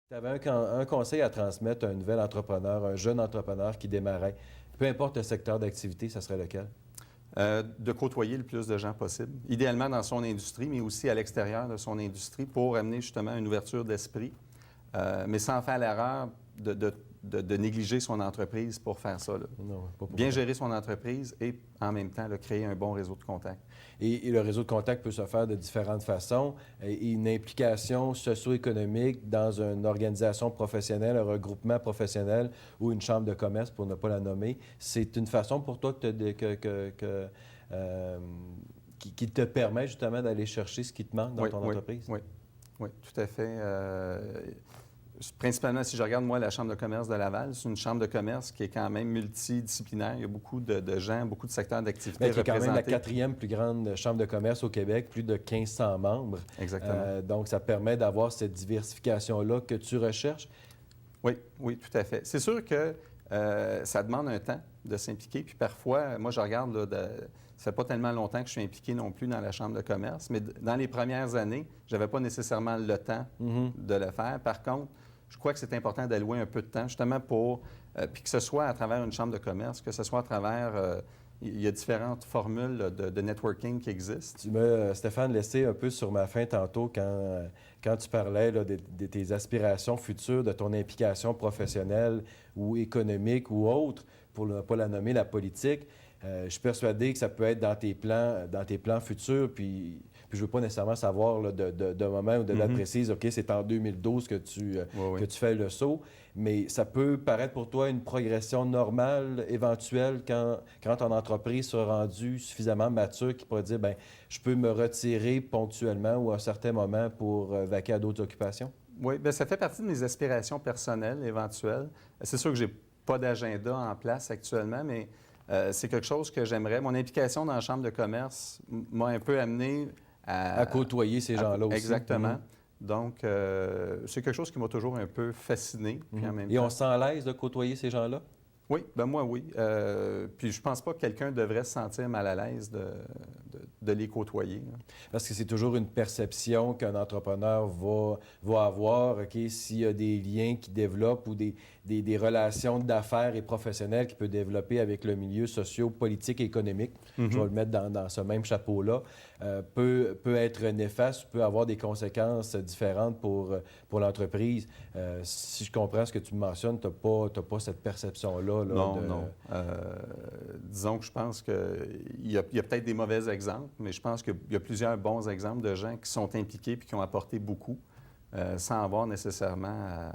Tu avais un conseil à transmettre à un nouvel entrepreneur, un jeune entrepreneur qui démarrait, peu importe le secteur d'activité, ça serait lequel? De côtoyer le plus de gens possible, idéalement dans son industrie, mais aussi à l'extérieur de son industrie pour amener justement une ouverture d'esprit, mais sans faire l'erreur de négliger son entreprise pour faire ça, là. Non, pas pour Bien autant. gérer son entreprise et en même temps là, créer un bon réseau de contacts. Et le réseau de contact peut se faire de différentes façons. Et une implication socio-économique dans une organisation professionnelle, un regroupement professionnel ou une chambre de commerce, pour ne pas la nommer, c'est une façon pour toi euh, qui te permet justement d'aller chercher ce qui te manque dans Oui, ton oui, entreprise? oui, oui, tout à fait. Principalement, si je regarde, moi, la Chambre de commerce de Laval, c'est une chambre de commerce qui est quand même multidisciplinaire. Il y a beaucoup de gens, beaucoup de secteurs d'activité Bien, qui est quand même la représentés. quatrième plus grande chambre de commerce au Québec, plus de 1500 membres. Exactement. Donc, ça permet d'avoir cette diversification-là que tu recherches. Oui, oui, tout à fait. C'est sûr que ça demande un temps de s'impliquer. Puis parfois, moi, je regarde, là, ça fait pas tellement longtemps que je suis impliqué non plus dans la Chambre de commerce, mais dans les premières années, je n'avais pas nécessairement le temps de le faire. Par contre, je crois que c'est important d'allouer un peu de temps, justement pour, puis que ce soit à travers une chambre de commerce, que ce soit à travers, il y a différentes formules là, de networking qui existent. Tu m'as, Stéphane, laissé un peu sur ma faim tantôt quand tu parlais là, de tes aspirations futures, de ton implication professionnelle ou économique ou autre, pour ne pas la nommer la politique. Je suis persuadé que ça peut être dans tes plans futurs, puis je ne veux pas nécessairement savoir là, de moment ou de date précise, OK, c'est en 2012 Oui, que oui. tu fais le saut, mais ça peut paraître pour toi une progression normale, éventuelle, quand ton entreprise sera rendue suffisamment mature qui pourrait dire, bien, je peux me retirer ponctuellement ou à un certain moment pour vaquer à d'autres occupations? Oui, bien, ça fait partie de mes aspirations personnelles éventuelles. C'est sûr que j'ai pas d'agenda en place actuellement, mais c'est quelque chose que j'aimerais. Mon implication dans la Chambre de commerce m'a un peu amené À côtoyer ces gens-là aussi. Exactement. Mhm. Donc, c'est quelque chose qui m'a toujours un peu fasciné. Puis en même Et on temps, se sent à l'aise de côtoyer ces gens-là? oui, ben moi, oui. Puis je pense pas que quelqu'un devrait se sentir mal à l'aise de les côtoyer, là. Parce que c'est toujours une perception qu'un entrepreneur va avoir, OK, s'il y a des liens qui développent ou des relations d'affaires et professionnelles qu'il peut développer avec le milieu socio-politique et économique, je vais le mettre dans ce même chapeau-là, peut être néfaste, peut avoir des conséquences différentes pour l'entreprise. Si je comprends ce que tu me mentionnes, tu n'as pas cette perception-là. Là, Non, non. Disons que je pense qu'il y a peut-être des mauvais exemples, mais je pense qu'il y a plusieurs bons exemples de gens qui sont impliqués et qui ont apporté beaucoup, sans avoir nécessairement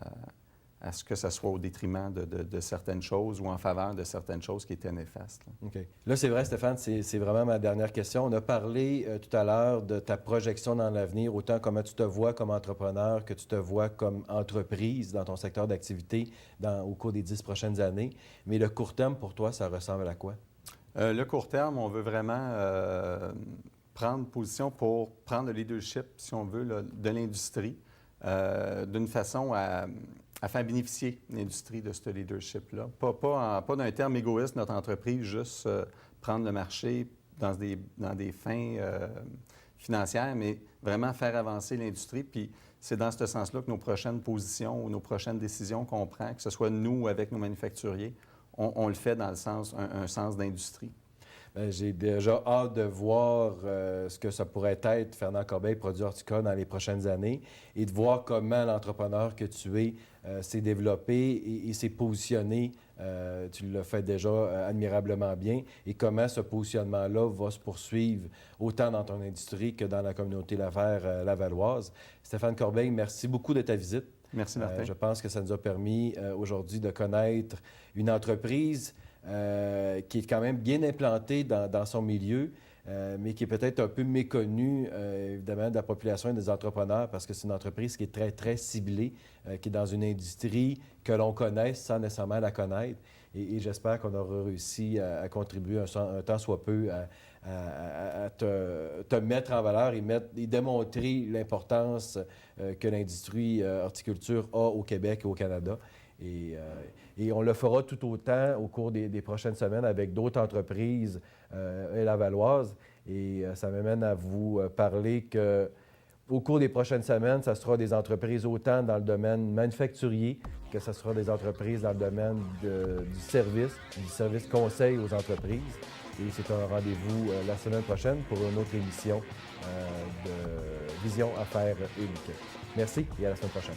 à ce que ça soit au détriment de certaines choses ou en faveur de certaines choses qui étaient néfastes, là. OK. Là, c'est vrai, Stéphane, c'est vraiment ma dernière question. On a parlé tout à l'heure de ta projection dans l'avenir, autant comment tu te vois comme entrepreneur que tu te vois comme entreprise dans ton secteur d'activité au cours des 10 prochaines années. Mais le court terme, pour toi, ça ressemble à quoi? Le court terme, on veut vraiment prendre position pour prendre le leadership, si on veut, là, de l'industrie, d'une façon à faire bénéficier l'industrie de ce leadership-là. Pas d'un terme égoïste, notre entreprise, juste prendre le marché dans des fins financières, mais vraiment faire avancer l'industrie. Puis c'est dans ce sens-là que nos prochaines positions ou nos prochaines décisions qu'on prend, que ce soit nous ou avec nos manufacturiers, on le fait dans le sens, un sens d'industrie. J'ai déjà hâte de voir ce que ça pourrait être, Fernand Corbeil, produit horticole, dans les prochaines années, et de voir comment l'entrepreneur que tu es s'est développé et s'est positionné. Tu l'as fait déjà admirablement bien, et comment ce positionnement-là va se poursuivre autant dans ton industrie que dans la communauté lavalloise. Stéphane Corbeil, merci beaucoup de ta visite. Merci, Martin. Je pense que ça nous a permis aujourd'hui de connaître une entreprise qui est quand même bien implantée dans son milieu, mais qui est peut-être un peu méconnue, évidemment, de la population et des entrepreneurs, parce que c'est une entreprise qui est très, très ciblée, qui est dans une industrie que l'on connaisse sans nécessairement la connaître. Et j'espère qu'on aura réussi à contribuer un tant soit peu à te mettre en valeur et démontrer l'importance que l'industrie horticulture a au Québec et au Canada. Et on le fera tout autant au cours des prochaines semaines avec d'autres entreprises lavalloises. Et ça m'amène à vous parler que Au cours des prochaines semaines, ça sera des entreprises autant dans le domaine manufacturier que ce sera des entreprises dans le domaine du service conseil aux entreprises. Et c'est un rendez-vous la semaine prochaine pour une autre émission de Vision Affaires unique. Merci et à la semaine prochaine.